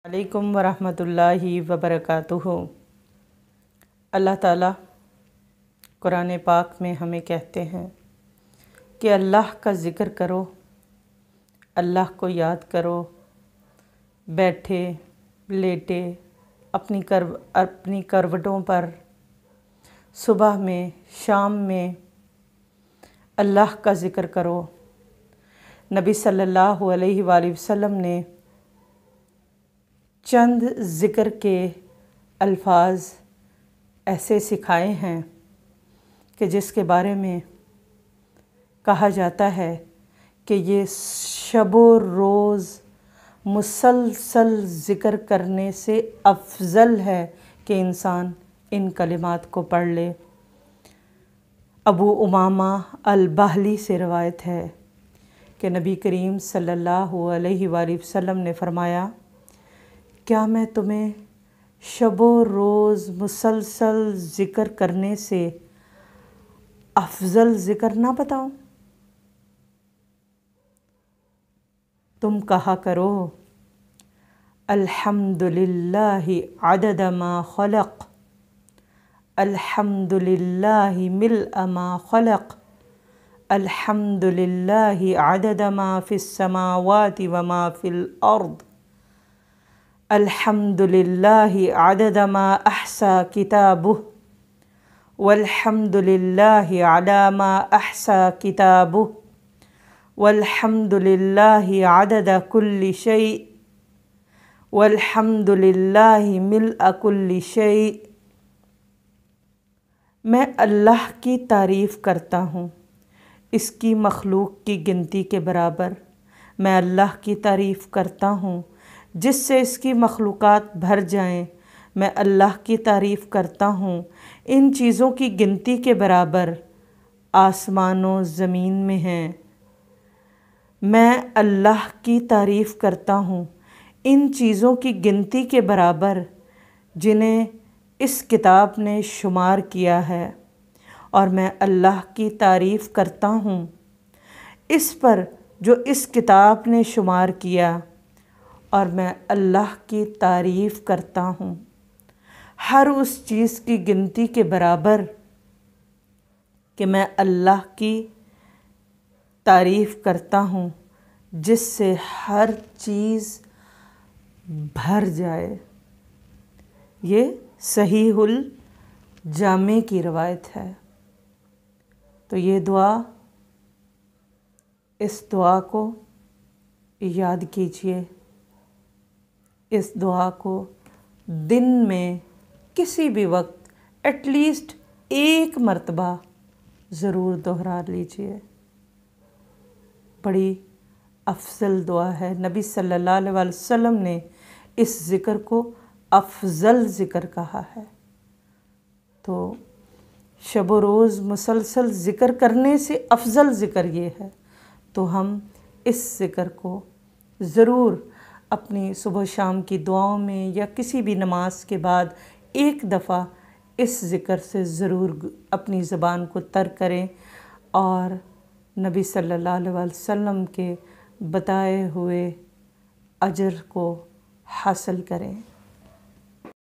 علیکم ورحمۃ اللہ وبرکاتہ۔ اللہ تعالیٰ قرآن پاک میں ہمیں کہتے ہیں کہ اللہ کا ذکر کرو، اللہ کو یاد کرو، بیٹھے لیٹے اپنی کروٹوں پر، صبح میں شام میں اللہ کا ذکر کرو۔ نبی صلی اللہ علیہ وآلہ وسلم نے چند ذکر کے الفاظ ایسے سکھائے ہیں کہ جس کے بارے میں کہا جاتا ہے کہ یہ شب و روز مسلسل ذکر کرنے سے افضل ہے کہ انسان ان کلمات کو پڑھ لے۔ ابو امامہ الباہلی سے روایت ہے کہ نبی کریم صلی اللہ علیہ وآلہ وسلم نے فرمایا، کیا میں تمہیں شب و روز مسلسل ذکر کرنے سے افضل ذکر نہ بتاؤں؟ تم کہا کرو، الحمدللہ عدد ما خلق، الحمدللہ ملء ما خلق، الحمدللہ عدد ما فی السماوات وما فی الارض، الحمدللہ عدد ما احصى کتابہ، والحمدللہ علی ما احصى کتابہ، والحمدللہ عدد کل شیء، والحمدللہ ملء کل شیء۔ میں اللہ کی تعریف کرتا ہوں اس کی مخلوق کی گنتی کے برابر۔ میں اللہ کی تعریف کرتا ہوں جس سے اس کی مخلوقات بھر جائیں۔ میں اللہ کی تعریف کرتا ہوں ان چیزوں کی گنتی کے برابر آسمان و زمین میں ہیں۔ میں اللہ کی تعریف کرتا ہوں ان چیزوں کی گنتی کے برابر جنہیں اس کتاب نے شمار کیا ہے، اور میں اللہ کی تعریف کرتا ہوں اس پر جو اس کتاب نے شمار کیا، اور میں اللہ کی تعریف کرتا ہوں ہر اس چیز کی گنتی کے برابر کہ میں اللہ کی تعریف کرتا ہوں جس سے ہر چیز بھر جائے۔ یہ صحیح الجامع کی روایت ہے۔ تو یہ دعا، اس دعا کو یاد کیجئے۔ اس دعا کو دن میں کسی بھی وقت ایٹ لیسٹ ایک مرتبہ ضرور دہرا لیجئے۔ بڑی افضل دعا ہے۔ نبی صلی اللہ علیہ وسلم نے اس ذکر کو افضل ذکر کہا ہے۔ تو شب و روز مسلسل ذکر کرنے سے افضل ذکر یہ ہے، تو ہم اس ذکر کو ضرور اپنی صبح و شام کی دعاؤں میں یا کسی بھی نماز کے بعد ایک دفعہ اس ذکر سے ضرور اپنی زبان کو تر کریں، اور نبی صلی اللہ علیہ وسلم کے بتائے ہوئے اجر کو حاصل کریں۔